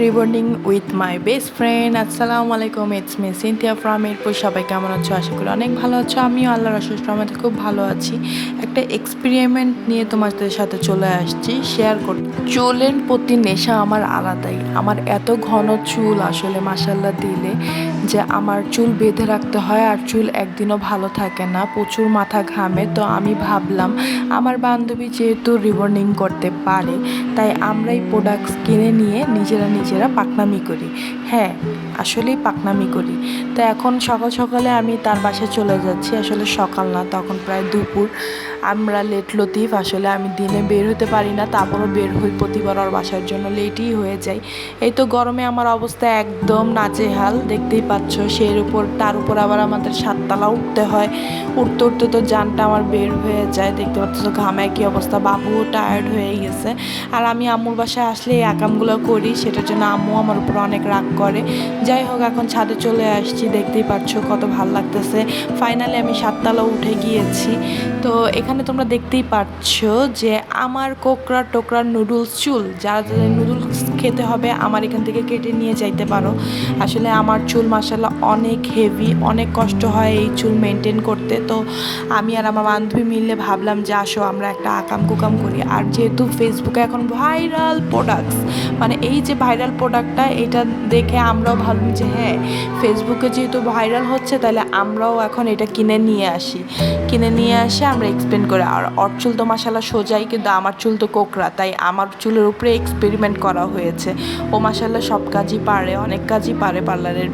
Rebonding with my best friend. আসসালামু আলাইকুম, it's me Sinthia from Mirpur. সবাই কেমন আছো? আশা করি অনেক ভালো আছো। আমিও আল্লাহর অশেষ রহমতে খুব ভালো আছি। একটা এক্সপেরিমেন্ট নিয়ে তোমাদের সাথে চলে আসছি শেয়ার করতে। চুলের প্রতি নেশা আমার আলাদাই। আমার এত ঘন চুল আসলে মাশাল্লাহ দিলে যে আমার চুল বেঁধে রাখতে হয়, আর চুল একদিনও ভালো থাকে না, প্রচুর মাথা ঘামে। তো আমি ভাবলাম আমার বান্ধবী যেহেতু রিবন্ডিং করতে পারে, তাই আমরা এই প্রোডাক্টস কিনে নিয়ে নিজেরা পাকনামি করি। হ্যাঁ, আসলেই পাকনামি করি। তো এখন সকাল সকালে আমি তার বাসায় চলে যাচ্ছি। আসলে সকাল না, তখন প্রায় দুপুর। আমরা লেট লতিফ, আসলে আমি দিনে বের হতে পারি না, তারপরও বের হই প্রতিবার ওর বাসার জন্য, লেটই হয়ে যায়। এই তো গরমে আমার অবস্থা একদম নাজেহাল, দেখতেই পাচ্ছ। তার উপর আবার আমাদের 7 তলা উঠতে হয়। উঠতে উঠতে তো জানটা আমার বের হয়ে যায়, দেখতে পাচ্ছ ঘামায় কী অবস্থা। বাবুও টায়ার্ড হয়ে গেছে। আর আমি আম্মুর বাসায় আসলে এই আকামগুলো করি, সেটার জন্য আম্মু আমার উপর অনেক রাগ করে। যাই হোক, এখন ছাদে চলে আসছি, দেখতেই পাচ্ছ কত ভালো লাগতেছে। ফাইনালি আমি 7 তলা উঠে গিয়েছি। তো এখানে তোমরা দেখতেই পাচ্ছ যে আমার কোকড়া টোকরা নুডলস চুল, যারা যাদের নুডলস খেতে হবে আমার এখান থেকে কেটে নিয়ে যাইতে পারো। আসলে আমার চুল মাশাআল্লাহ অনেক হেভি, অনেক কষ্ট হয় এই চুল মেনটেন করতে। তো আমি আর আমার বান্ধবী মিললে ভাবলাম যে আসো আমরা একটা আকাম কুকাম করি। আর যেহেতু ফেসবুকে এখন ভাইরাল প্রোডাক্টস, মানে এই যে ভাইরাল প্রোডাক্টটা, এটা দেখে আমরাও ভাবলাম যে হ্যাঁ, ফেসবুকে যেহেতু ভাইরাল হচ্ছে, তাহলে আমরাও এখন এটা কিনে নিয়ে আসি আমরা এক্সপেরিমেন্ট করে। আর ওর চুল তো মাশাআল্লাহ সোজাই, কিন্তু আমার চুল তো কোকড়া, তাই আমার চুলের উপরে এক্সপেরিমেন্ট করা হয়েছে। ও মাশাআল্লাহ সব কাজই পারে, অনেক কাজই পারে পার্লারের,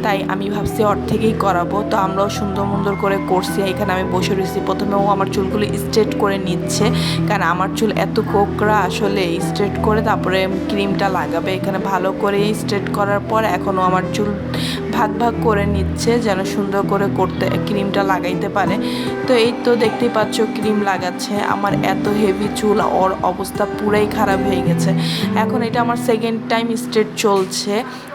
তাই আমি ভাবছি ওর থেকেই করাবো। তো আমরাও সুন্দর করে করছি। এখানে আমি বসে রয়েছি। প্রথমে ও আমার চুলগুলো স্ট্রেট করে নিচ্ছে, কারণ আমার চুল এত কোকড়া, আসলে স্ট্রেট করে তারপরে ক্রিমটা লাগাবে। এখানে ভালো করে স্ট্রেট করার পর এখনও আমার চুল ভাগ করে নিচ্ছে, যেন সুন্দর করে করতে ক্রিমটা লাগাইতে পারে। তো এই তো দেখতেই পাচ্ছ ক্রিম লাগাচ্ছে। আমার এত হেভি চুল, ওর অবস্থা পুরাই খারাপ হয়ে গেছে। এখন এটা আমার সেকেন্ড টাইম স্ট্রেট চলছে।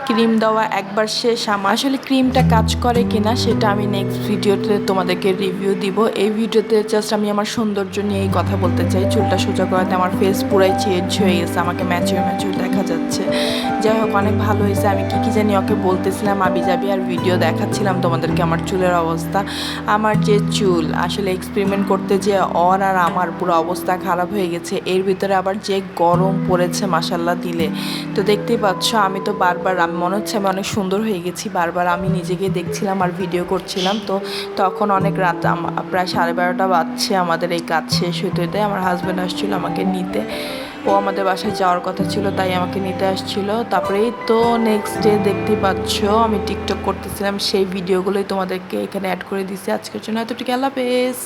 ক্রিম দেওয়া একবার শেষ। আমার আসলে ক্রিমটা কাজ করে কিনা সেটা আমি নেক্সট ভিডিওতে তোমাদেরকে রিভিউ দিব। এই ভিডিওতে জাস্ট আমি আমার সৌন্দর্য নিয়েই কথা বলতে চাই। চুলটা সোজা করাতে আমার ফেস পুরাই চেঞ্জ হয়ে গেছে, আমাকে ম্যাচিউর দেখা যাচ্ছে। যাই হোক, অনেক ভালো হয়েছে। আমি কী জানি ওকে বলতেছিলাম আবিজাবি, আর ভিডিও দেখাচ্ছিলাম তোমাদেরকে আমার চুলের অবস্থা। আমার যে চুল আসলে এক্সপেরিমেন্ট করতে যে ওর আর আমার পুরো অবস্থা খারাপ হয়ে গেছে। এর ভিতরে আবার যে গরম পড়েছে মাশাআল্লাহ দিলে। তো দেখতেই পাচ্ছ আমি তো বারবার, মনে হচ্ছে আমি অনেক সুন্দর হয়ে গেছি। বারবার আমি নিজেকে দেখছিলাম আর ভিডিও করছিলাম। তো তখন অনেক রাত, প্রায় 12:30 বাজছে আমাদের এই কাজ শেষ হতে। আমার হাজব্যান্ড আসছিল আমাকে নিতে। ও আমাদের বাসায় যাওয়ার কথা ছিল, তাই আমাকে নিতে আসছিল। তারপরেই তো নেক্সট ডে দেখতেই পাচ্ছ আমি টিকটক করতেছিলাম, সেই ভিডিওগুলোই তোমাদেরকে এখানে অ্যাড করে দিছি। আজকের জন্য এতটুকু, আল্লাহ হাফেজ।